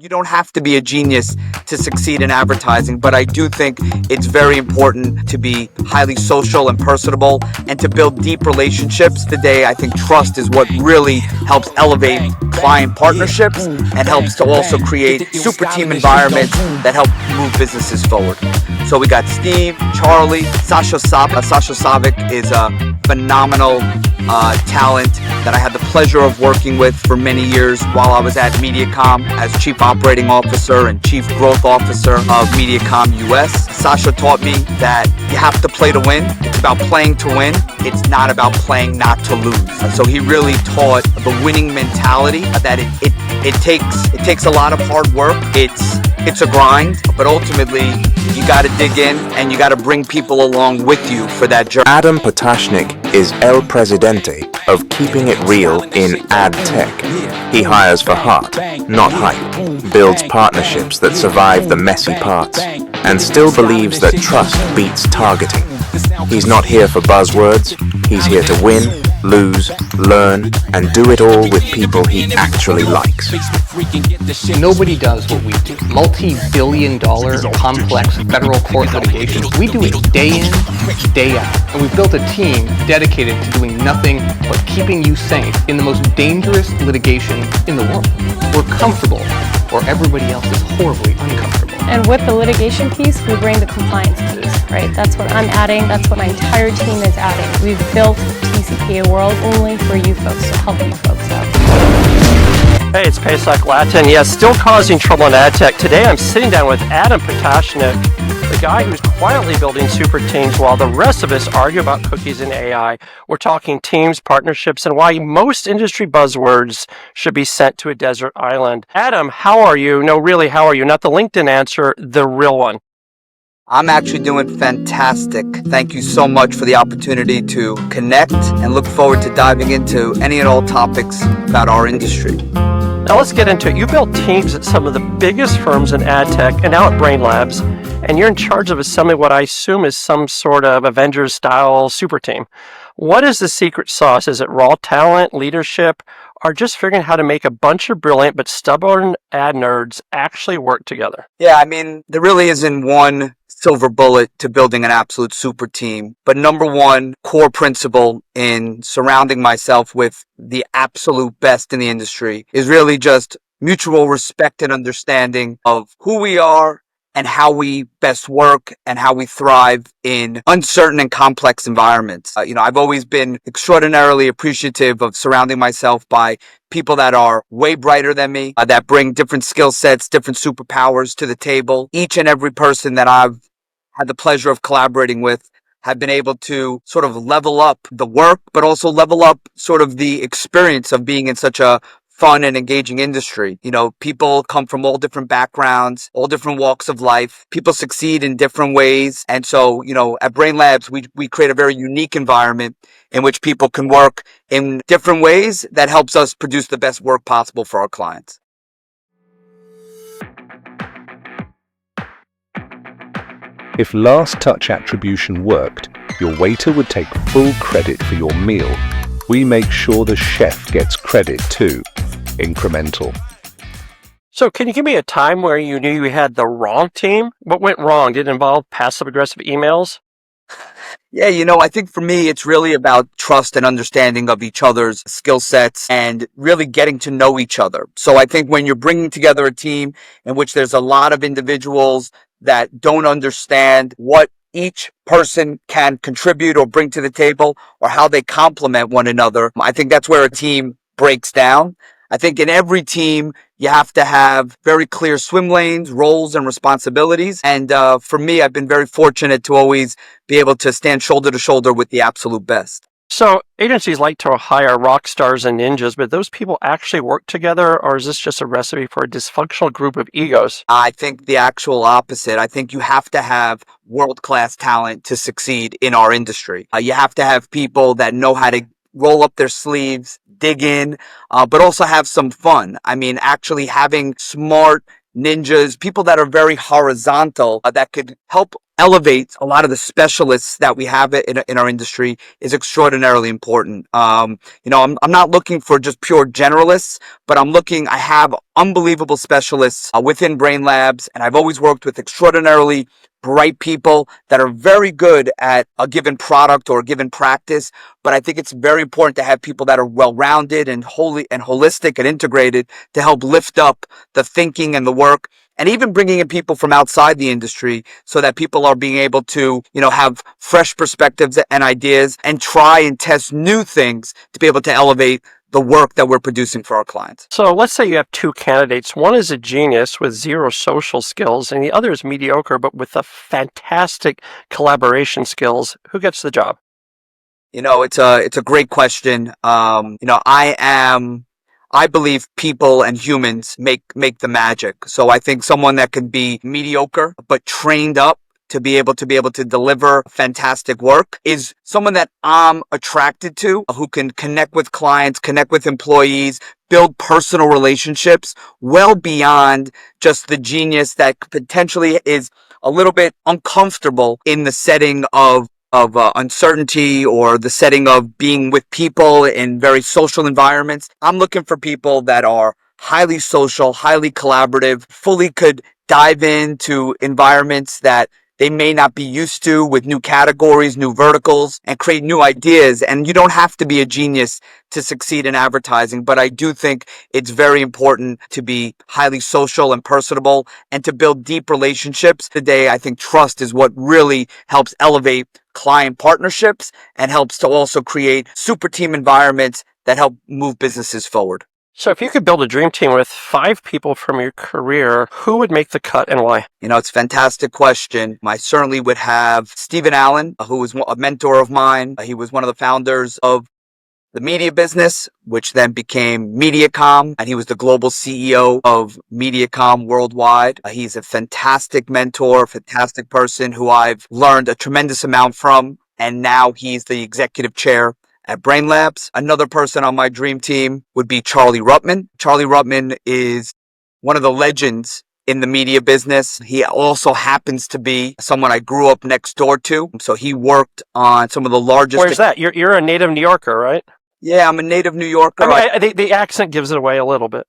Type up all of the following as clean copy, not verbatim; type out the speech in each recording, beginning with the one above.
You don't have to be a genius to succeed in advertising, but I do think it's very important to be highly social and personable and to build deep relationships. Today, I think trust is what really helps elevate client partnerships and helps to also create super team environments that help move businesses forward. So we got Steve, Charlie, Sasha Savic is a phenomenal talent that I had the pleasure of working with for many years while I was at MediaCom as Chief Operating Officer and Chief Growth Officer of MediaCom US. Sasha taught me that you have to play to win. It's about playing to win. It's not about playing not to lose. So he really taught the winning mentality that it takes a lot of hard work. It's a grind, but ultimately you got to dig in and you got to bring people along with you for that journey. Adam Potashnick is El Presidente of Keeping It Real in ad tech. He hires for heart, not hype, builds partnerships that survive the messy parts, and still believes that trust beats targeting. He's not here for buzzwords, he's here to win, lose, learn, and do it all with people he actually likes. Nobody does what we do. Multi-billion-dollar complex federal court litigation. We do it day in, day out. And we've built a team dedicated to doing nothing but keeping you safe in the most dangerous litigation in the world. We're comfortable, or everybody else is horribly uncomfortable. And with the litigation piece, we bring the compliance piece, right? That's what I'm adding. That's what my entire team is adding. We've built TCPA World only for you folks to help you folks out. Hey, it's Paysac Latin. Yes, still causing trouble in ad tech. Today I'm sitting down with Adam Potashnick, the guy who's quietly building super teams while the rest of us argue about cookies and AI. We're talking teams, partnerships, and why most industry buzzwords should be sent to a desert island. Adam, how are you? No, really, how are you? Not the LinkedIn answer, the real one. I'm actually doing fantastic. Thank you so much for the opportunity to connect and look forward to diving into any and all topics about our industry. Now let's get into it. You built teams at some of the biggest firms in ad tech and now at Brainlabs, and you're in charge of assembling what I assume is some sort of Avengers-style super team. What is the secret sauce? Is it raw talent, leadership, or just figuring out how to make a bunch of brilliant but stubborn ad nerds actually work together? Yeah, I mean, there really isn't one silver bullet to building an absolute super team. But number one core principle in surrounding myself with the absolute best in the industry is really just mutual respect and understanding of who we are and how we best work and how we thrive in uncertain and complex environments. I've always been extraordinarily appreciative of surrounding myself by people that are way brighter than me, that bring different skill sets, different superpowers to the table. Each and every person that I've had the pleasure of collaborating with have been able to sort of level up the work, but also level up sort of the experience of being in such a fun and engaging industry. People come from all different backgrounds, all different walks of life. People succeed in different ways. And so, at Brainlabs, we create a very unique environment in which people can work in different ways that helps us produce the best work possible for our clients. If last touch attribution worked, your waiter would take full credit for your meal. We make sure the chef gets credit too. Incremental. So can you give me a time where you knew you had the wrong team? What went wrong? Did it involve passive-aggressive emails? Yeah, I think for me, it's really about trust and understanding of each other's skill sets and really getting to know each other. So I think when you're bringing together a team in which there's a lot of individuals that don't understand what each person can contribute or bring to the table or how they complement one another, I think that's where a team breaks down. I think in every team, you have to have very clear swim lanes, roles, and responsibilities. And for me, I've been very fortunate to always be able to stand shoulder to shoulder with the absolute best. So agencies like to hire rock stars and ninjas, but those people actually work together, or is this just a recipe for a dysfunctional group of egos? I think the actual opposite. I think you have to have world-class talent to succeed in our industry. You have to have people that know how to roll up their sleeves, dig in, but also have some fun. I mean, actually having smart ninjas, people that are very horizontal, that could help elevate a lot of the specialists that we have in our industry is extraordinarily important. I'm not looking for just pure generalists, but I have unbelievable specialists within Brainlabs, and I've always worked with extraordinarily bright people that are very good at a given product or a given practice. But I think it's very important to have people that are well-rounded and holistic and integrated to help lift up the thinking and the work, and even bringing in people from outside the industry so that people are being able to, have fresh perspectives and ideas and try and test new things to be able to elevate the work that we're producing for our clients. So let's say you have two candidates. One is a genius with zero social skills, and the other is mediocre but with a fantastic collaboration skills. Who gets the job? It's a great question. I believe people and humans make the magic. So I think someone that can be mediocre but trained up to be able to deliver fantastic work is someone that I'm attracted to, who can connect with clients, connect with employees, build personal relationships well beyond just the genius that potentially is a little bit uncomfortable in the setting of uncertainty or the setting of being with people in very social environments. I'm looking for people that are highly social, highly collaborative, fully could dive into environments that they may not be used to, with new categories, new verticals, and create new ideas. And you don't have to be a genius to succeed in advertising, but I do think it's very important to be highly social and personable and to build deep relationships. Today, I think trust is what really helps elevate client partnerships and helps to also create super team environments that help move businesses forward. So if you could build a dream team with 5 people from your career, who would make the cut and why? It's a fantastic question. I certainly would have Stephen Allen, who was a mentor of mine. He was one of the founders of the media business, which then became Mediacom, and he was the global CEO of Mediacom worldwide. He's a fantastic mentor, fantastic person who I've learned a tremendous amount from, and now he's the executive chair at Brainlabs. Another person on my dream team would be Charlie Rdman. Charlie Rdman is one of the legends in the media business. He also happens to be someone I grew up next door to. So he worked on some of the largest... Where's that? You're a native New Yorker, right? Yeah, I'm a native New Yorker. I mean, the accent gives it away a little bit.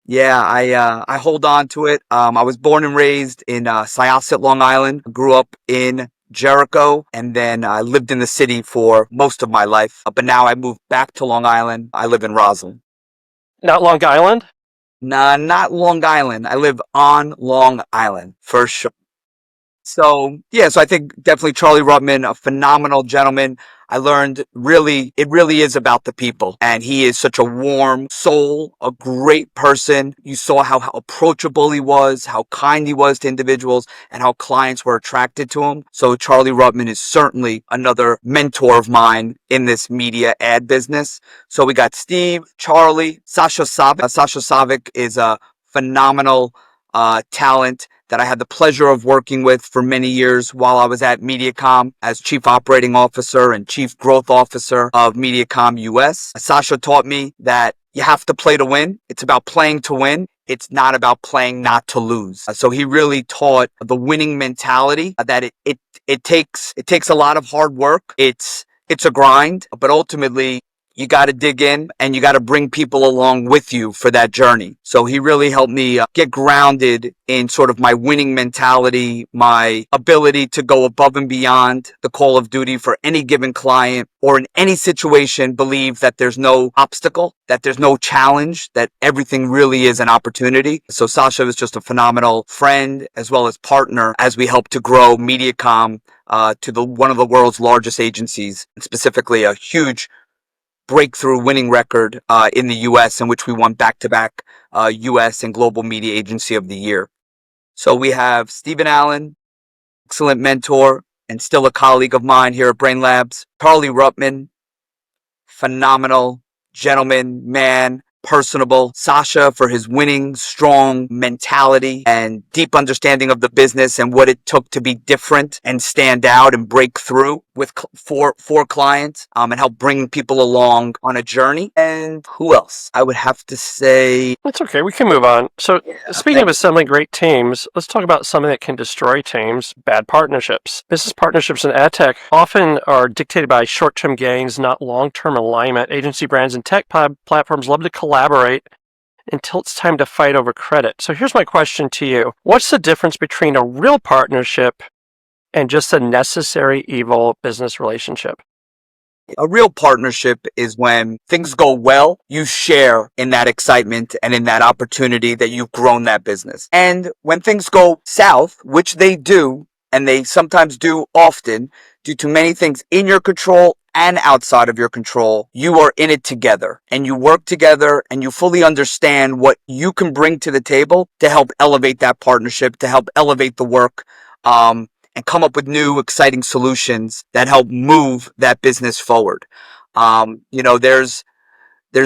Yeah, I hold on to it. I was born and raised in Syosset, Long Island. Grew up in Jericho, and then I lived in the city for most of my life. But now I moved back to Long Island. I live in Roslyn. Not Long Island? Nah, not Long Island. I live on Long Island, for sure. So I think definitely Charlie Rdman, a phenomenal gentleman. I learned it really is about the people. And he is such a warm soul, a great person. You saw how approachable he was, how kind he was to individuals, and how clients were attracted to him. So Charlie Rdman is certainly another mentor of mine in this media ad business. So we got Steve, Charlie, Sasha Savic. Sasha Savic is a phenomenal talent that I had the pleasure of working with for many years while I was at Mediacom as Chief Operating Officer and Chief Growth Officer of Mediacom US. Sasha taught me that you have to play to win. It's about playing to win. It's not about playing not to lose. So he really taught the winning mentality that it takes a lot of hard work. It's a grind, but ultimately you got to dig in and you got to bring people along with you for that journey. So he really helped me get grounded in sort of my winning mentality, my ability to go above and beyond the call of duty for any given client, or in any situation, believe that there's no obstacle, that there's no challenge, that everything really is an opportunity. So Sasha was just a phenomenal friend as well as partner as we helped to grow Mediacom to one of the world's largest agencies, and specifically a huge breakthrough winning record in the U.S., in which we won back-to-back U.S. and Global Media Agency of the Year. So we have Stephen Allen, excellent mentor and still a colleague of mine here at Brainlabs. Charlie Rdman, phenomenal gentleman, man, personable, Sasha for his winning, strong mentality and deep understanding of the business and what it took to be different and stand out and break through with for clients, and help bring people along on a journey. And who else? I would have to say, That's okay. We can move on. So, speaking of assembling great teams, let's talk about something that can destroy teams: bad partnerships. Business partnerships in ad tech often are dictated by short-term gains, not long-term alignment. Agency brands and tech platforms love to collaborate until it's time to fight over credit. So here's my question to you. What's the difference between a real partnership and just a necessary evil business relationship? a real partnership is when things go well, you share in that excitement and in that opportunity that you've grown that business. And when things go south, which they do, and they sometimes do often, due to many things in your control and outside of your control, you are in it together and you work together and you fully understand what you can bring to the table to help elevate that partnership, to help elevate the work, and come up with new exciting solutions that help move that business forward. There's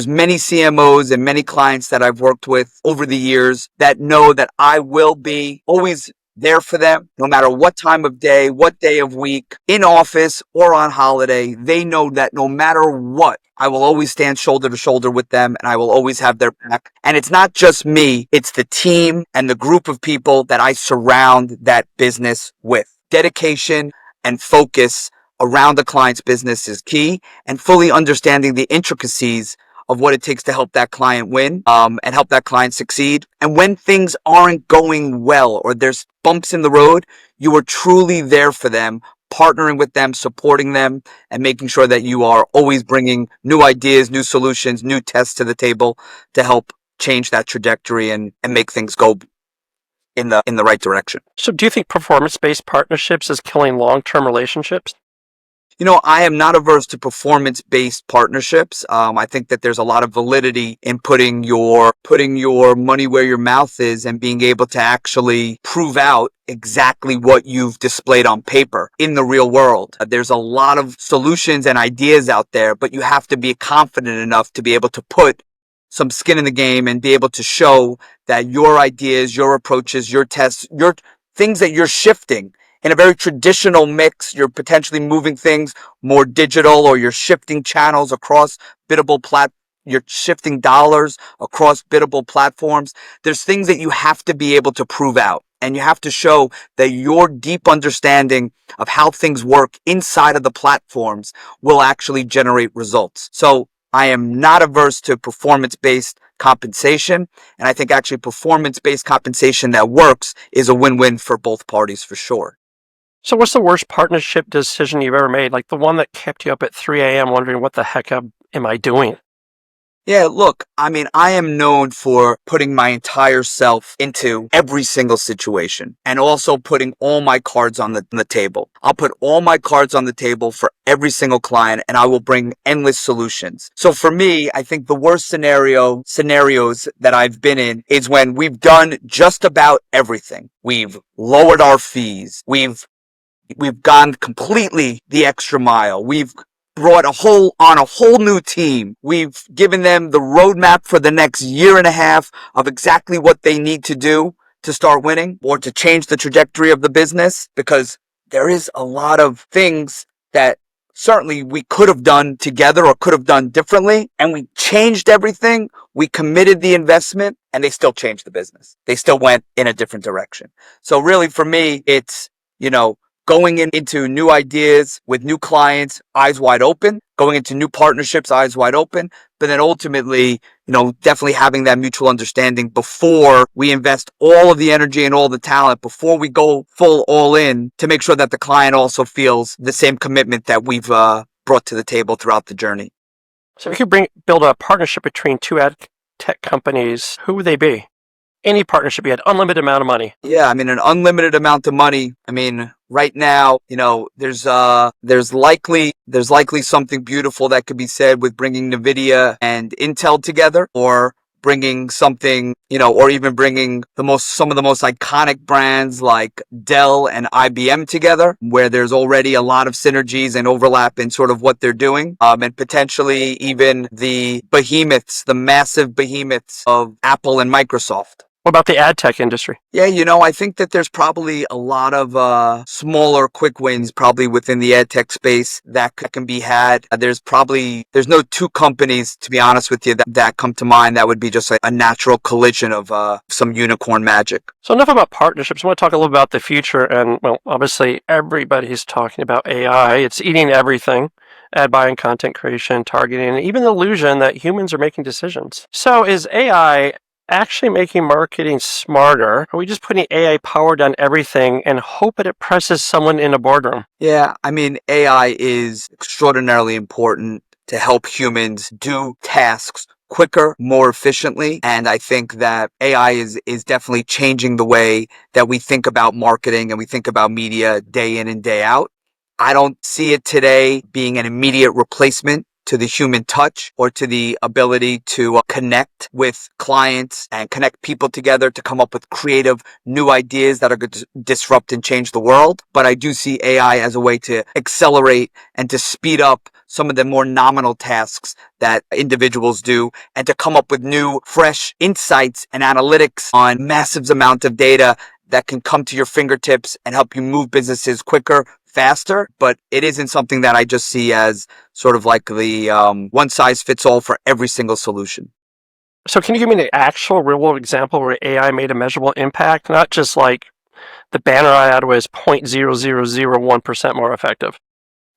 many CMOs and many clients that I've worked with over the years that know that I will be always there for them, no matter what time of day, what day of week, in office or on holiday. They know that no matter what, I will always stand shoulder to shoulder with them and I will always have their back. And it's not just me, it's the team and the group of people that I surround that business with. Dedication and focus around the client's business is key, and fully understanding the intricacies of what it takes to help that client win, and help that client succeed. And when things aren't going well or there's bumps in the road, you are truly there for them, partnering with them, supporting them, and making sure that you are always bringing new ideas, new solutions, new tests to the table to help change that trajectory and make things go in the right direction. So do you think performance-based partnerships is killing long-term relationships? I am not averse to performance-based partnerships. I think that there's a lot of validity in putting your money where your mouth is and being able to actually prove out exactly what you've displayed on paper in the real world. There's a lot of solutions and ideas out there, but you have to be confident enough to be able to put some skin in the game and be able to show that your ideas, your approaches, your tests, your things that you're shifting in a very traditional mix, you're potentially moving things more digital, or you're shifting channels across biddable you're shifting dollars across biddable platforms. There's things that you have to be able to prove out, and you have to show that your deep understanding of how things work inside of the platforms will actually generate results. So I am not averse to performance-based compensation, and I think actually performance-based compensation that works is a win-win for both parties for sure. So what's the worst partnership decision you've ever made? Like the one that kept you up at 3 a.m. wondering what the heck am I doing? Yeah, look, I am known for putting my entire self into every single situation and also putting all my cards on the table. I'll put all my cards on the table for every single client, and I will bring endless solutions. So for me, I think the worst scenarios that I've been in is when we've done just about everything. We've lowered our fees. We've gone completely the extra mile. We've brought a whole new team. We've given them the roadmap for the next year and a half of exactly what they need to do to start winning or to change the trajectory of the business, because there is a lot of things that certainly we could have done together or could have done differently, and we changed everything. We committed the investment and they still changed the business. They still went in a different direction. So really for me, it's, going into new ideas with new clients, eyes wide open, going into new partnerships, eyes wide open, but then ultimately, definitely having that mutual understanding before we invest all of the energy and all the talent, before we go full all in, to make sure that the client also feels the same commitment that we've brought to the table throughout the journey. So if you could build a partnership between two ad tech companies, who would they be? Any partnership, you had unlimited amount of money. Yeah, an unlimited amount of money. Right now, there's likely something beautiful that could be said with bringing NVIDIA and Intel together, or bringing something, or even bringing some of the most iconic brands like Dell and IBM together, where there's already a lot of synergies and overlap in sort of what they're doing, and potentially even the massive behemoths of Apple and Microsoft. What about the ad tech industry? Yeah, I think that there's probably a lot of smaller quick wins probably within the ed tech space that can be had. There's no two companies, to be honest with you, that come to mind that would be just a natural collision of some unicorn magic. So enough about partnerships. I want to talk a little about the future. And, well, obviously everybody's talking about AI. It's eating everything. Ad buying, content creation, targeting, and even the illusion that humans are making decisions. So is AI actually making marketing smarter? Are we just putting AI powered on everything and hope that it presses someone in a boardroom? Yeah, I mean, AI is extraordinarily important to help humans do tasks quicker, more efficiently. And I think that AI is definitely changing the way that we think about marketing and we think about media day in and day out. I don't see it today being an immediate replacement to the human touch or to the ability to connect with clients and connect people together to come up with creative new ideas that are going to disrupt and change the world. But I do see AI as a way to accelerate and to speed up some of the more nominal tasks that individuals do and to come up with new, fresh insights and analytics on massive amount of data that can come to your fingertips and help you move businesses quicker, faster. But it isn't something that I just see as sort of like the one size fits all for every single solution. So can you give me an actual real world example where AI made a measurable impact, not just like the banner ad was 0.0001% more effective?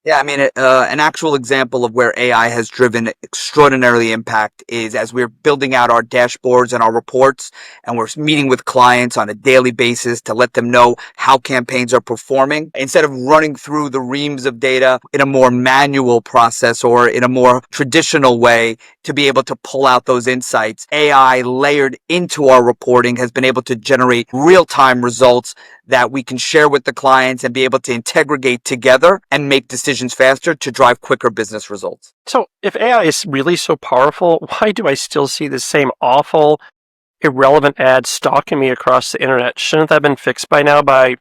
Yeah, I mean, an actual example of where AI has driven extraordinary impact is as we're building out our dashboards and our reports, and we're meeting with clients on a daily basis to let them know how campaigns are performing. Instead of running through the reams of data in a more manual process or in a more traditional way to be able to pull out those insights, AI layered into our reporting has been able to generate real-time results that we can share with the clients and be able to integrate together and make decisions faster to drive quicker business results. So if AI is really so powerful, why do I still see the same awful, irrelevant ads stalking me across the internet? Shouldn't that have been fixed by now by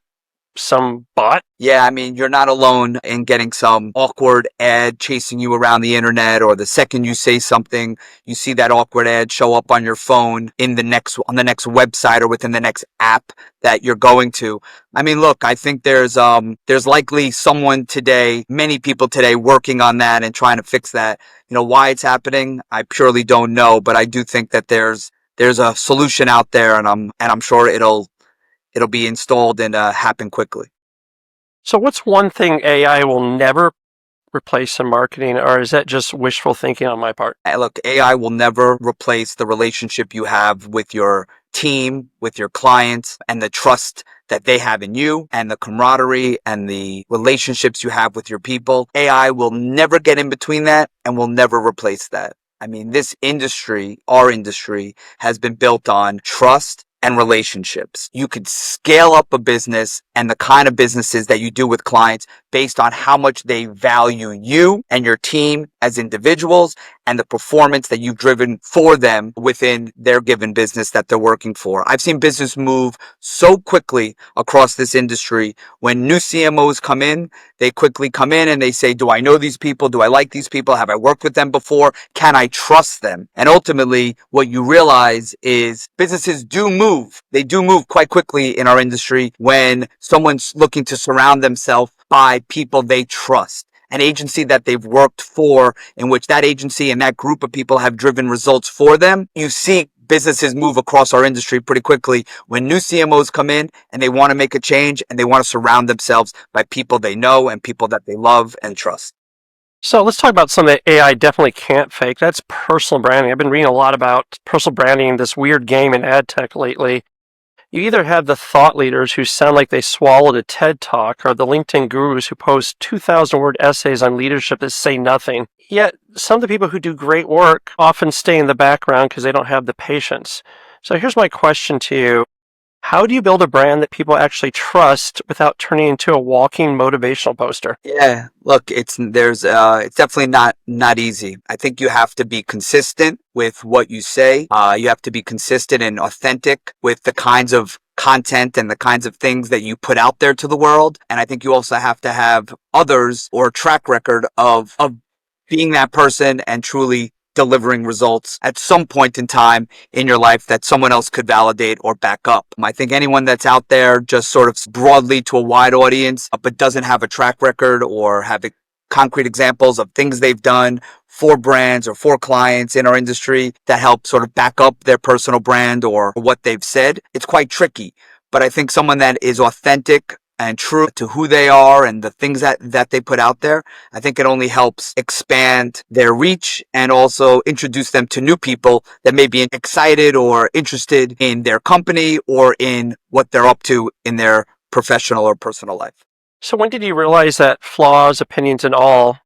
some bot? Yeah, I mean, you're not alone in getting some awkward ad chasing you around the internet, or the second you say something, you see that awkward ad show up on your phone on the next website or within the next app that you're going to. I mean, look, I think there's likely someone today, many people today working on that and trying to fix that. Why it's happening, I purely don't know, but I do think that there's a solution out there, and I'm sure it'll be installed and happen quickly. So what's one thing AI will never replace in marketing, or is that just wishful thinking on my part? Look, AI will never replace the relationship you have with your team, with your clients, and the trust that they have in you, and the camaraderie and the relationships you have with your people. AI will never get in between that and will never replace that. I mean, this industry, our industry, has been built on trust and relationships. You could scale up a business and the kind of businesses that you do with clients based on how much they value you and your team as individuals and the performance that you've driven for them within their given business that they're working for. I've seen business move so quickly across this industry. When new CMOs come in, they quickly come in and they say, do I know these people? Do I like these people? Have I worked with them before? Can I trust them? And ultimately, what you realize is businesses do move. They do move quite quickly in our industry when someone's looking to surround themselves by people they trust. An agency that they've worked for, in which that agency and that group of people have driven results for them. You see businesses move across our industry pretty quickly when new CMOs come in and they want to make a change and they want to surround themselves by people they know and people that they love and trust. So let's talk about something that AI definitely can't fake. That's personal branding. I've been reading a lot about personal branding, this weird game in ad tech lately. You either have the thought leaders who sound like they swallowed a TED Talk, or the LinkedIn gurus who post 2,000-word essays on leadership that say nothing. Yet, some of the people who do great work often stay in the background because they don't have the patience. So here's my question to you. How do you build a brand that people actually trust without turning into a walking motivational poster? Yeah, look, it's definitely not easy. I think you have to be consistent with what you say. You have to be consistent and authentic with the kinds of content and the kinds of things that you put out there to the world. And I think you also have to have others or a track record of being that person and truly delivering results at some point in time in your life that someone else could validate or back up. I think anyone that's out there just sort of broadly to a wide audience, but doesn't have a track record or have concrete examples of things they've done for brands or for clients in our industry that help sort of back up their personal brand or what they've said, it's quite tricky. But I think someone that is authentic and true to who they are and the things that they put out there, I think it only helps expand their reach and also introduce them to new people that may be excited or interested in their company or in what they're up to in their professional or personal life. So when did you realize that flaws, opinions, and all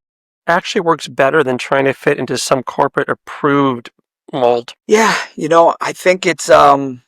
actually works better than trying to fit into some corporate approved mold? Yeah, I think it's a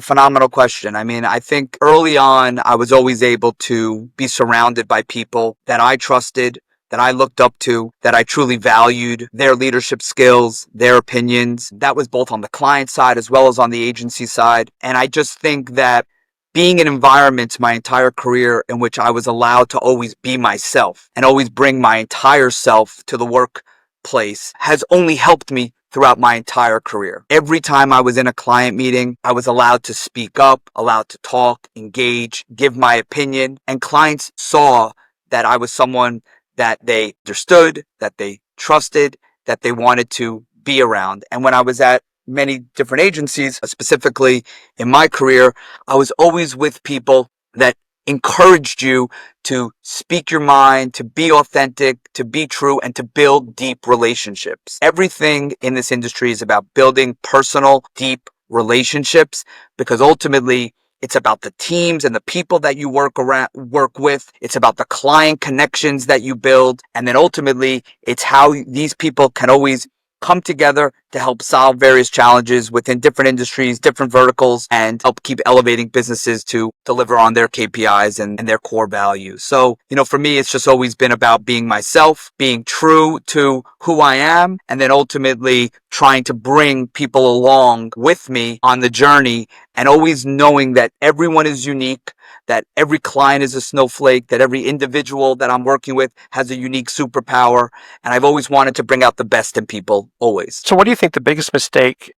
phenomenal question. I mean, I think early on, I was always able to be surrounded by people that I trusted, that I looked up to, that I truly valued their leadership skills, their opinions. That was both on the client side as well as on the agency side. And I just think that being in environments my entire career in which I was allowed to always be myself and always bring my entire self to the workplace has only helped me throughout my entire career. Every time I was in a client meeting, I was allowed to speak up, allowed to talk, engage, give my opinion, and clients saw that I was someone that they understood, that they trusted, that they wanted to be around. And when I was at many different agencies, specifically in my career, I was always with people that encouraged you to speak your mind, to be authentic, to be true, and to build deep relationships. Everything in this industry is about building personal, deep relationships because ultimately it's about the teams and the people that you work with. It's about the client connections that you build. And then ultimately it's how these people can always come together to help solve various challenges within different industries, different verticals, and help keep elevating businesses to deliver on their KPIs and their core values. So, for me, it's just always been about being myself, being true to who I am, and then ultimately trying to bring people along with me on the journey and always knowing that everyone is unique, that every client is a snowflake, that every individual that I'm working with has a unique superpower. And I've always wanted to bring out the best in people, always. So what do you think the biggest mistake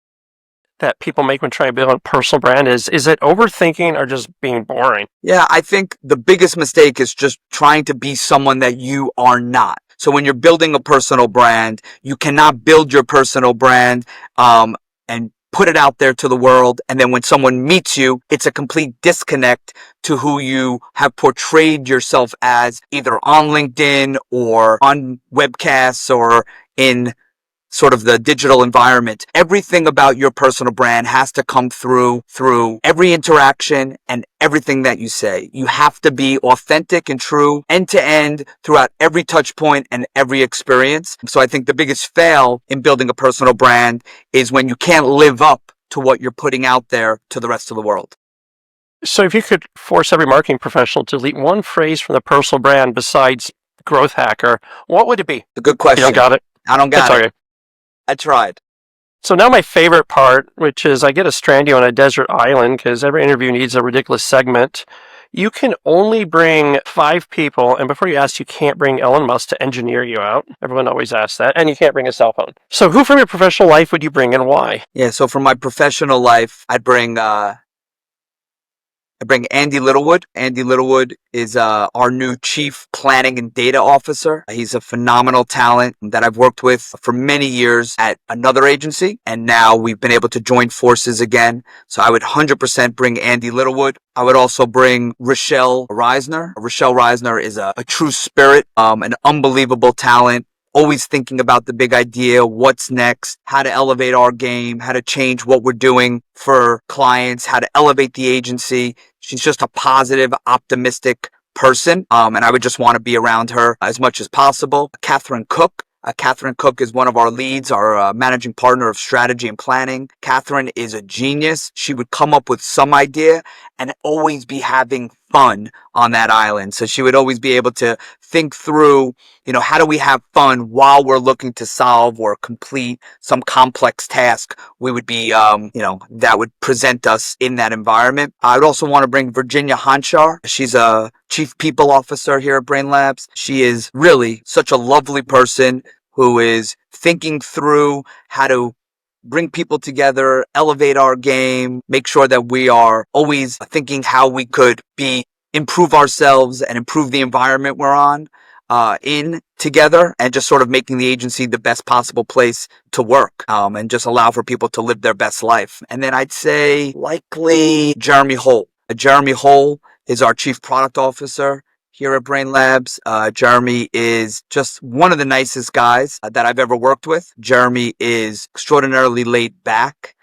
that people make when trying to build a personal brand is? Is it overthinking or just being boring? Yeah, I think the biggest mistake is just trying to be someone that you are not. So when you're building a personal brand, you cannot build your personal brand and put it out there to the world. And then when someone meets you, it's a complete disconnect to who you have portrayed yourself as, either on LinkedIn or on webcasts or in sort of the digital environment. Everything about your personal brand has to come through every interaction and everything that you say. You have to be authentic and true end to end throughout every touch point and every experience. So I think the biggest fail in building a personal brand is when you can't live up to what you're putting out there to the rest of the world. So if you could force every marketing professional to delete one phrase from the personal brand besides growth hacker, what would it be? A good question. You don't got it? I don't got That's it. okay. I tried. So now my favorite part, which is I get to strand you on a desert island because every interview needs a ridiculous segment. You can only bring 5 people, and before you ask, you can't bring Elon Musk to engineer you out. Everyone always asks that. And you can't bring a cell phone. So who from your professional life would you bring and why? Yeah, so from my professional life, I'd bring Andy Littlewood. Andy Littlewood is our new Chief Planning and Data Officer. He's a phenomenal talent that I've worked with for many years at another agency, and now we've been able to join forces again. So I would 100% bring Andy Littlewood. I would also bring Rochelle Reisner. Rochelle Reisner is a true spirit, an unbelievable talent. Always thinking about the big idea, what's next, how to elevate our game, how to change what we're doing for clients, how to elevate the agency. She's just a positive, optimistic person, and I would just want to be around her as much as possible. Catherine Cook, Catherine Cook is one of our leads, our managing partner of strategy and planning. Catherine is a genius. She would come up with some idea and always be having fun on that island. So she would always be able to think through, how do we have fun while we're looking to solve or complete some complex task we would be, that would present us in that environment. I would also want to bring Virginia Hanchar. She's a chief people officer here at Brainlabs. She is really such a lovely person who is thinking through how to bring people together, elevate our game, make sure that we are always thinking how we could improve ourselves and improve the environment we're on in together, and just sort of making the agency the best possible place to work, and just allow for people to live their best life. And then I'd say likely Jeremy Hole. Jeremy Hole is our chief product officer here at Brainlabs. Jeremy is just one of the nicest guys that I've ever worked with. Jeremy is extraordinarily laid back.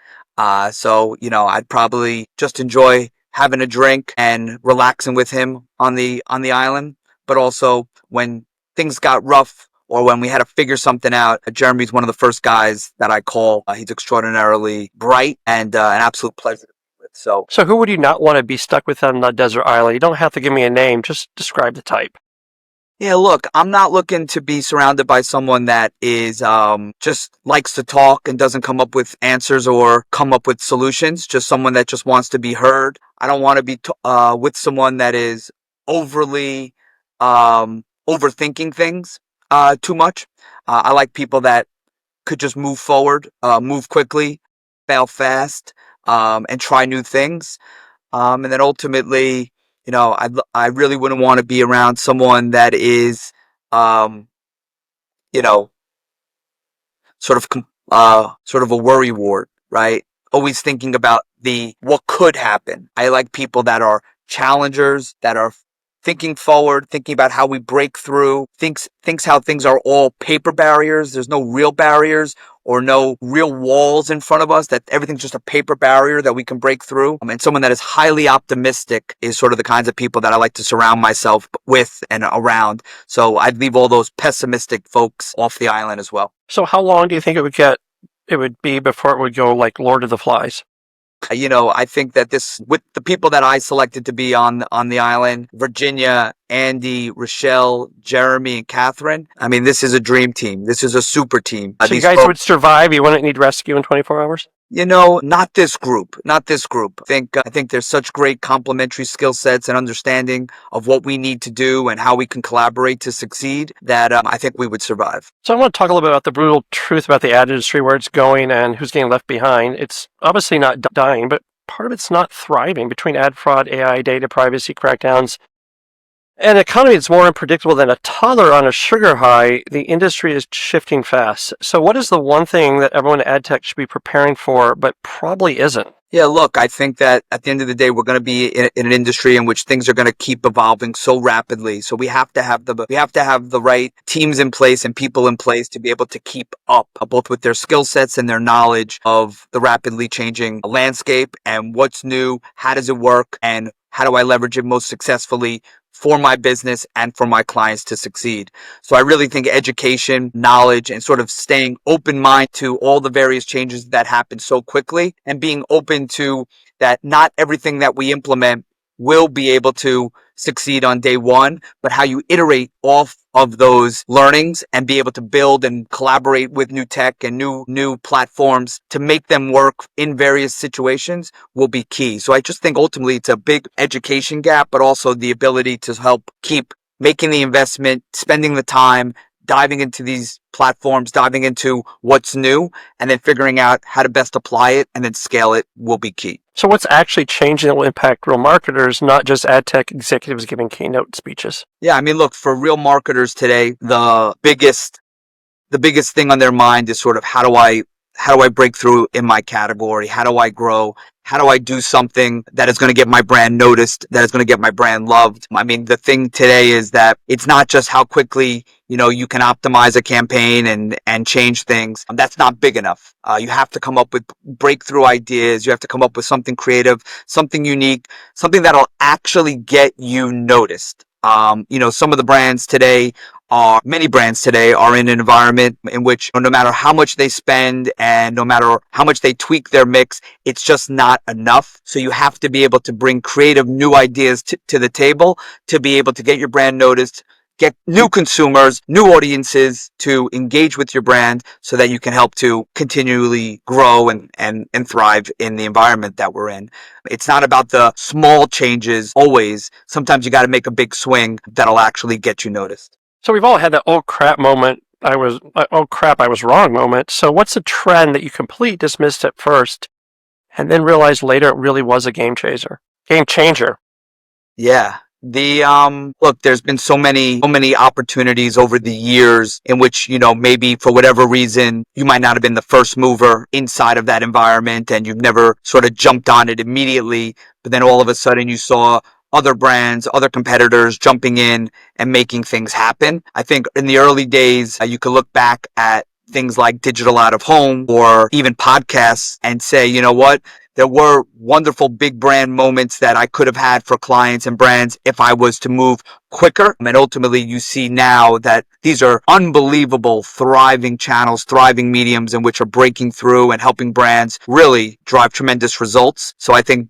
So, I'd probably just enjoy having a drink and relaxing with him on the island. But also when things got rough or when we had to figure something out, Jeremy's one of the first guys that I call. He's extraordinarily bright and an absolute pleasure. So who would you not want to be stuck with on the desert island? You don't have to give me a name, just describe the type. Yeah, look, I'm not looking to be surrounded by someone that is just likes to talk and doesn't come up with answers or come up with solutions. Just someone that just wants to be heard. I don't want to be with someone that is overly overthinking things too much. I like people that could just move forward, move quickly, fail fast, and try new things. And then ultimately, I really wouldn't want to be around someone that is, sort of a worrywart, right? Always thinking about what could happen. I like people that are challengers, that are thinking forward, thinking about how we break through, thinks how things are all paper barriers. There's no real barriers or no real walls in front of us, that everything's just a paper barrier that we can break through. And someone that is highly optimistic is sort of the kinds of people that I like to surround myself with and around. So I'd leave all those pessimistic folks off the island as well. So how long do you think it would be before it would go like Lord of the Flies? I think that with the people that I selected to be on the island, Virginia, Andy, Rochelle, Jeremy, and Catherine, this is a dream team. This is a super team. So you guys would survive? You wouldn't need rescue in 24 hours? Not this group. I think there's such great complementary skill sets and understanding of what we need to do and how we can collaborate to succeed that I think we would survive. So I want to talk a little bit about the brutal truth about the ad industry, where it's going and who's getting left behind. It's obviously not dying, but part of it's not thriving between ad fraud, AI, data privacy crackdowns. An economy that's more unpredictable than a toddler on a sugar high. The industry is shifting fast. So what is the one thing that everyone in ad tech should be preparing for, but probably isn't? Yeah, look, I think that at the end of the day, we're going to be in an industry in which things are going to keep evolving so rapidly. So we have to have the right teams in place and people in place to be able to keep up, both with their skill sets and their knowledge of the rapidly changing landscape and what's new, how does it work, and how do I leverage it most successfully for my business and for my clients to succeed. So I really think education, knowledge, and sort of staying open mind to all the various changes that happen so quickly, and being open to that not everything that we implement will be able to succeed on day one, but how you iterate off of those learnings and be able to build and collaborate with new tech and new platforms to make them work in various situations will be key. So I just think ultimately it's a big education gap, but also the ability to help keep making the investment, spending the time, diving into these platforms, diving into what's new, and then figuring out how to best apply it and then scale it will be key. So what's actually changing that will impact real marketers, not just ad tech executives giving keynote speeches? Yeah, look, for real marketers today, the biggest thing on their mind is sort of how do I break through in my category? How do I grow? How do I do something that is going to get my brand noticed, that is going to get my brand loved? The thing today is that it's not just how quickly, you can optimize a campaign and change things. That's not big enough. You have to come up with breakthrough ideas. You have to come up with something creative, something unique, something that'll actually get you noticed. Some of the brands today many brands today are in an environment in which no matter how much they spend and no matter how much they tweak their mix, it's just not enough. So you have to be able to bring creative new ideas to the table to be able to get your brand noticed, get new consumers, new audiences to engage with your brand so that you can help to continually grow and thrive in the environment that we're in. It's not about the small changes always. Sometimes you got to make a big swing that'll actually get you noticed. So we've all had that oh crap moment. Oh crap, I was wrong moment. So what's a trend that you completely dismissed at first and then realized later it really was a game changer? Game changer. Yeah. Look, there's been so many opportunities over the years in which, maybe for whatever reason, you might not have been the first mover inside of that environment and you've never sort of jumped on it immediately. But then all of a sudden you saw other brands, other competitors jumping in and making things happen. I think in the early days, you could look back at things like digital out of home or even podcasts and say, you know what? There were wonderful big brand moments that I could have had for clients and brands if I was to move quicker. And ultimately, you see now that these are unbelievable, thriving channels, thriving mediums in which are breaking through and helping brands really drive tremendous results. So I think,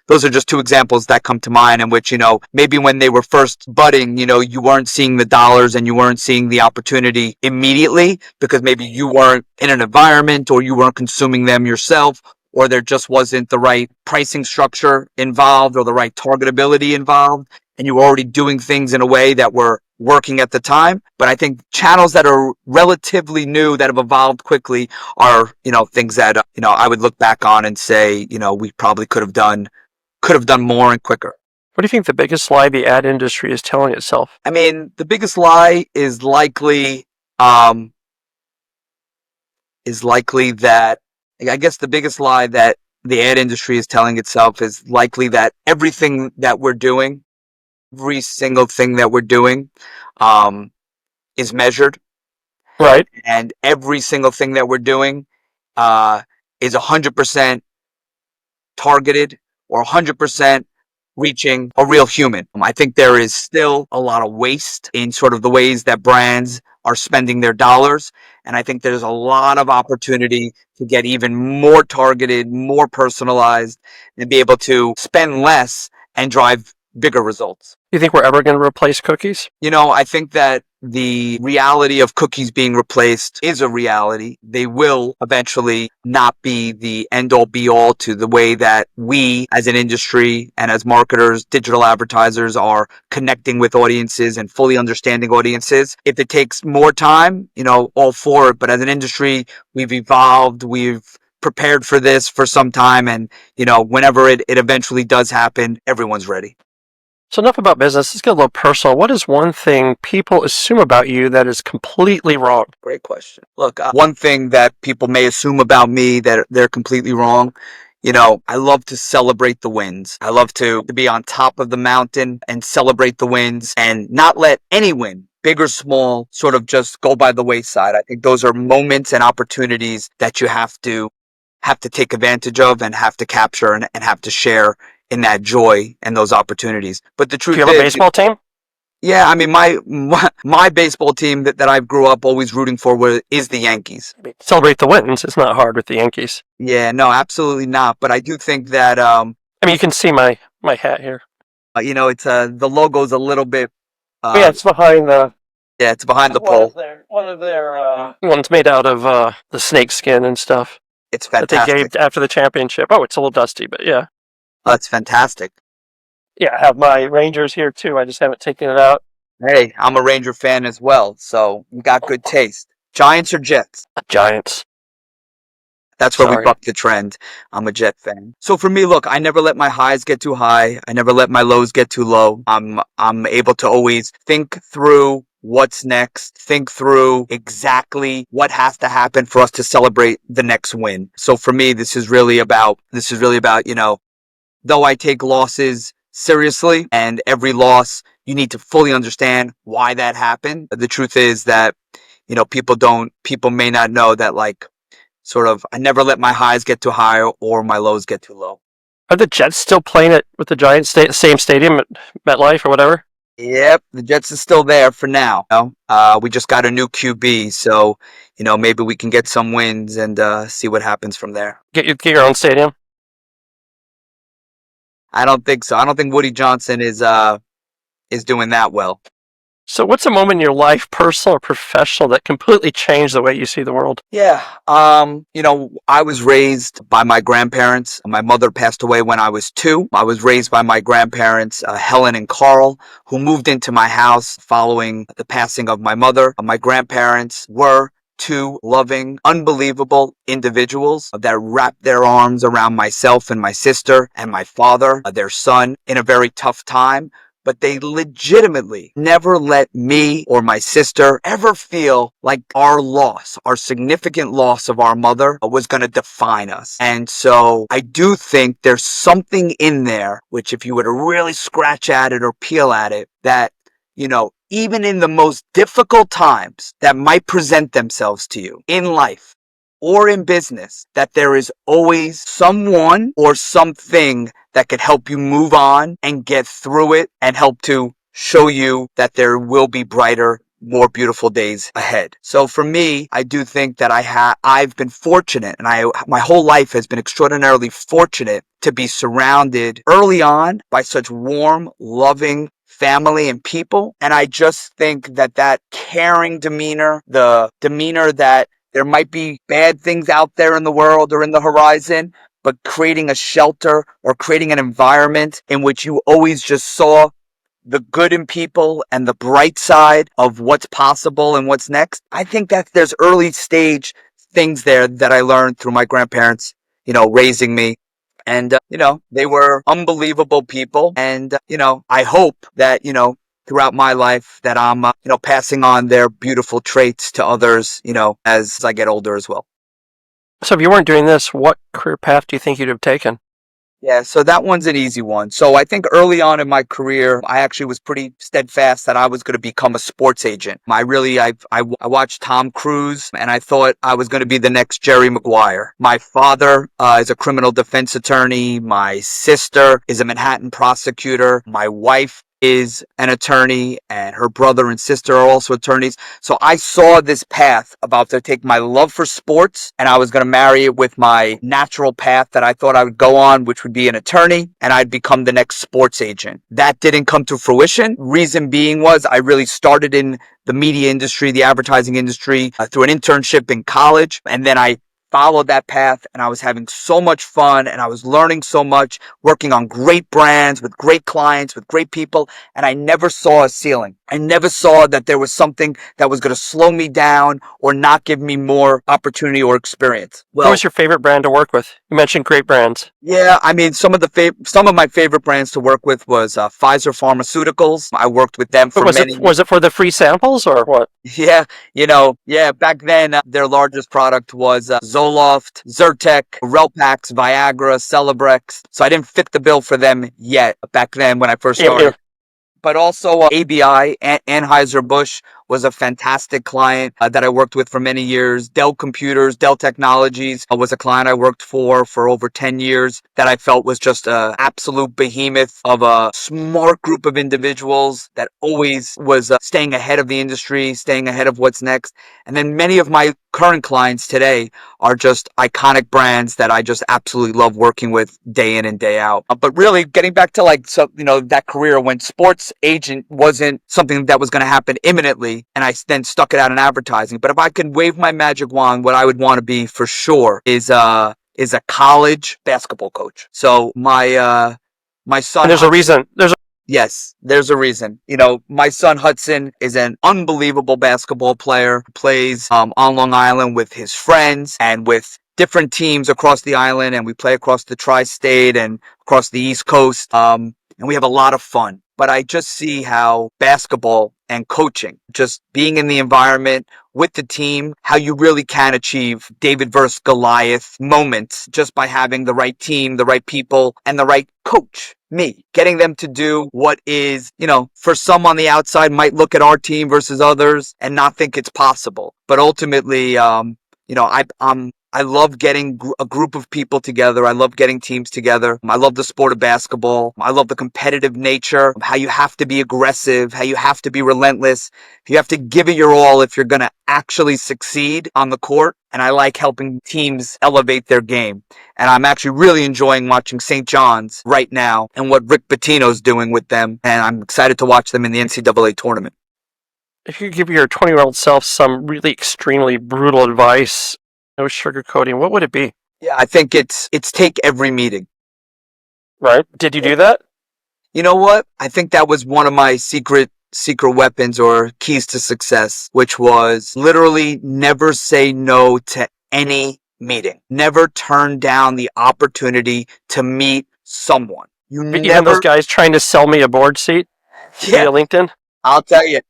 those are just two examples that come to mind in which, maybe when they were first budding, you weren't seeing the dollars and you weren't seeing the opportunity immediately because maybe you weren't in an environment or you weren't consuming them yourself, or there just wasn't the right pricing structure involved or the right targetability involved, and you were already doing things in a way that were working at the time. But I think channels that are relatively new, that have evolved quickly, are, things that, I would look back on and say, we probably could have done more and quicker. What do you think the biggest lie the ad industry is telling itself? I mean, the biggest lie is likely that, I guess the biggest lie that the ad industry is telling itself is likely that everything that we're doing, every single thing that we're doing, is measured. Right. And every single thing that we're doing is 100% targeted or 100% reaching a real human. I think there is still a lot of waste in sort of the ways that brands are spending their dollars. And I think there's a lot of opportunity to get even more targeted, more personalized, and be able to spend less and drive bigger results. Do you think we're ever going to replace cookies? I think that the reality of cookies being replaced is a reality. They will eventually not be the end-all be-all to the way that we as an industry and as marketers, digital advertisers, are connecting with audiences and fully understanding audiences. If it takes more time, all for it. But as an industry, we've evolved, we've prepared for this for some time. And, whenever it eventually does happen, everyone's ready. So enough about business. Let's get a little personal. What is one thing people assume about you that is completely wrong? Great question. Look, one thing that people may assume about me that they're completely wrong, I love to celebrate the wins. I love to be on top of the mountain and celebrate the wins and not let any win, big or small, sort of just go by the wayside. I think those are moments and opportunities that you have to take advantage of and have to capture and have to share in that joy and those opportunities. But the truth is, do you have a baseball team? Yeah, I mean, my baseball team that I grew up always rooting for is the Yankees. Celebrate the wins. It's not hard with the Yankees. Yeah, no, absolutely not. But I do think that you can see my hat here. It's the logo's a little bit. Yeah, it's behind the. Yeah, it's behind the pole. One of their one's made out of the snake skin and stuff. It's fantastic. That they gave after the championship. Oh, it's a little dusty, but yeah. That's fantastic. Yeah, I have my Rangers here too. I just haven't taken it out. Hey, I'm a Ranger fan as well, so you got good taste. Giants or Jets? Giants. That's where we buck the trend. I'm a Jet fan. So for me, look, I never let my highs get too high. I never let my lows get too low. I'm able to always think through what's next, think through exactly what has to happen for us to celebrate the next win. So for me, this is really about, though I take losses seriously, and every loss, you need to fully understand why that happened. The truth is that, people may not know that, I never let my highs get too high or my lows get too low. Are the Jets still playing it with the Giants, same stadium at MetLife or whatever? Yep, the Jets is still there for now. We just got a new QB, so maybe we can get some wins and see what happens from there. Get your own stadium. I don't think so. I don't think Woody Johnson is doing that well. So what's a moment in your life, personal or professional, that completely changed the way you see the world? Yeah. I was raised by my grandparents. My mother passed away when I was 2. I was raised by my grandparents, Helen and Carl, who moved into my house following the passing of my mother. My grandparents were 2 loving, unbelievable individuals that wrapped their arms around myself and my sister and my father, their son, in a very tough time. But they legitimately never let me or my sister ever feel like our loss, our significant loss of our mother, was going to define us. And so I do think there's something in there, which if you were to really scratch at it or peel at it, that, even in the most difficult times that might present themselves to you in life or in business, that there is always someone or something that could help you move on and get through it and help to show you that there will be brighter, more beautiful days ahead. So for me, I do think that I've been fortunate, and my whole life has been extraordinarily fortunate to be surrounded early on by such warm, loving family and people. And I just think that caring demeanor, the demeanor that there might be bad things out there in the world or in the horizon, but creating a shelter or creating an environment in which you always just saw the good in people and the bright side of what's possible and what's next. I think that there's early stage things there that I learned through my grandparents, raising me. And, they were unbelievable people. And, I hope that, throughout my life that I'm, passing on their beautiful traits to others, as I get older as well. So if you weren't doing this, what career path do you think you'd have taken? Yeah, so that one's an easy one. So I think early on in my career, I actually was pretty steadfast that I was going to become a sports agent. I watched Tom Cruise and I thought I was going to be the next Jerry Maguire. My father is a criminal defense attorney. My sister is a Manhattan prosecutor. My wife is an attorney and her brother and sister are also attorneys. So I saw this path about to take my love for sports and I was going to marry it with my natural path that I thought I would go on, which would be an attorney, and I'd become the next sports agent. That didn't come to fruition. Reason being was I really started in the media industry, the advertising industry, through an internship in college. And then I followed that path and I was having so much fun and I was learning so much, working on great brands with great clients, with great people. And I never saw a ceiling. I never saw that there was something that was going to slow me down or not give me more opportunity or experience. What was your favorite brand to work with? You mentioned great brands. Yeah, I mean, some of my favorite brands to work with was Pfizer Pharmaceuticals. I worked with them for many. Was it for the free samples or what? Yeah, back then their largest product was Zoloft, Zyrtec, Relpax, Viagra, Celebrex. So I didn't fit the bill for them yet back then when I first started. But also ABI, Anheuser-Busch, was a fantastic client that I worked with for many years. Dell Computers, Dell Technologies was a client I worked for over 10 years that I felt was just an absolute behemoth of a smart group of individuals that always was staying ahead of the industry, staying ahead of what's next. And then many of my current clients today are just iconic brands that I just absolutely love working with day in and day out. But really getting back to that career when sports agent wasn't something that was going to happen imminently, and I then stuck it out in advertising. But if I could wave my magic wand, what I would want to be for sure is a college basketball coach. So my son. And there's a reason. Yes, there's a reason. My son Hudson is an unbelievable basketball player, plays on Long Island with his friends and with different teams across the island, and we play across the tri-state and across the East Coast, and we have a lot of fun. But I just see how basketball and coaching, just being in the environment with the team, how you really can achieve David versus Goliath moments just by having the right team, the right people, and the right coach. Me, getting them to do what is, for some on the outside might look at our team versus others and not think it's possible. But ultimately, I'm I love getting a group of people together. I love getting teams together. I love the sport of basketball. I love the competitive nature, how you have to be aggressive, how you have to be relentless. You have to give it your all if you're going to actually succeed on the court. And I like helping teams elevate their game. And I'm actually really enjoying watching St. John's right now and what Rick Pitino's doing with them. And I'm excited to watch them in the NCAA tournament. If you could give your 20-year-old self some really extremely brutal advice, no sugarcoating, what would it be? Yeah, I think it's take every meeting. Right? Did you do that? You know what? I think that was one of my secret weapons or keys to success, which was literally never say no to any meeting. Never turn down the opportunity to meet someone. Even those guys trying to sell me a board seat via LinkedIn? I'll tell you,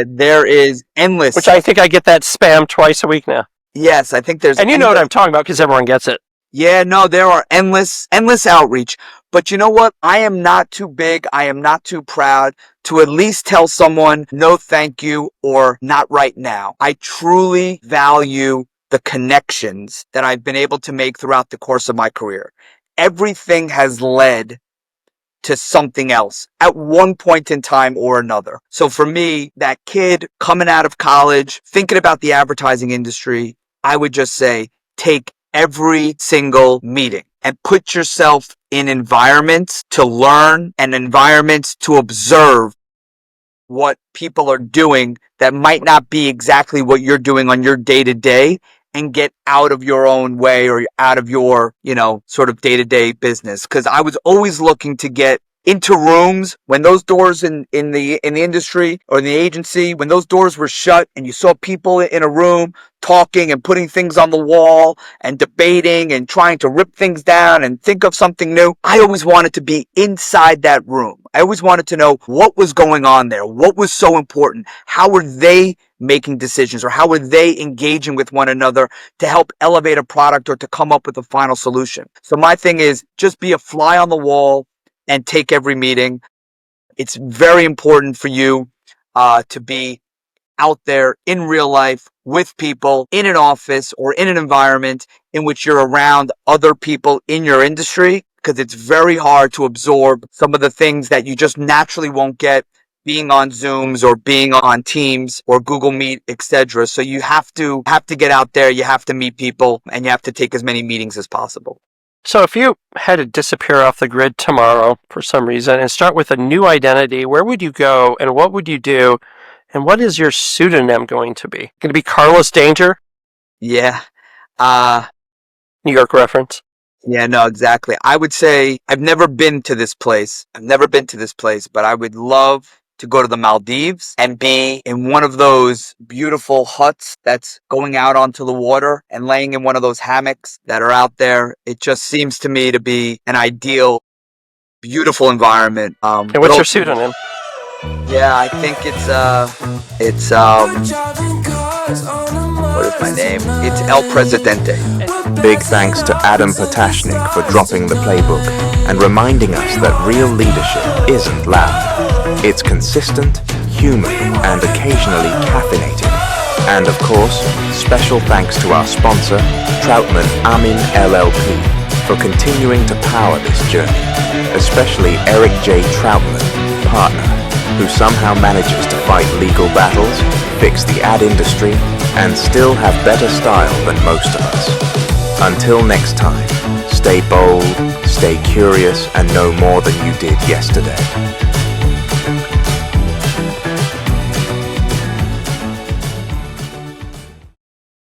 there is endless. Which I think I get that spam twice a week now. Yes, I think there's. And you know what I'm talking about because everyone gets it. Yeah, no, there are endless outreach. But you know what? I am not too big. I am not too proud to at least tell someone no thank you or not right now. I truly value the connections that I've been able to make throughout the course of my career. Everything has led to something else at one point in time or another. So for me, that kid coming out of college, thinking about the advertising industry, I would just say, take every single meeting and put yourself in environments to learn and environments to observe what people are doing that might not be exactly what you're doing on your day-to-day, and get out of your own way or out of your, sort of day-to-day business. Because I was always looking to get into rooms when those doors in the industry or in the agency, when those doors were shut and you saw people in a room talking and putting things on the wall and debating and trying to rip things down and think of something new. I always wanted to be inside that room. I always wanted to know what was going on there. What was so important? How were they making decisions, or how were they engaging with one another to help elevate a product or to come up with a final solution? So my thing is just be a fly on the wall and take every meeting. It's very important for you to be out there in real life with people in an office or in an environment in which you're around other people in your industry, because it's very hard to absorb some of the things that you just naturally won't get being on Zooms or being on Teams or Google Meet, etc. So you have to get out there, you have to meet people, and you have to take as many meetings as possible. So if you had to disappear off the grid tomorrow for some reason and start with a new identity, where would you go and what would you do? And what is your pseudonym going to be? Going to be Carlos Danger? Yeah. New York reference. Yeah, no, exactly. I would say I've never been to this place, but I would love to go to the Maldives and be in one of those beautiful huts that's going out onto the water and laying in one of those hammocks that are out there. It just seems to me to be an ideal, beautiful environment. And what's your pseudonym? Yeah, I think it's what is my name? It's El Presidente. Big thanks to Adam Potashnick for dropping the playbook and reminding us that real leadership isn't loud. It's consistent, human, and occasionally caffeinated. And of course, special thanks to our sponsor, Troutman Amin LLP, for continuing to power this journey, especially Eric J. Troutman, partner, who somehow manages to fight legal battles, fix the ad industry, and still have better style than most of us. Until next time, stay bold, stay curious, and know more than you did yesterday.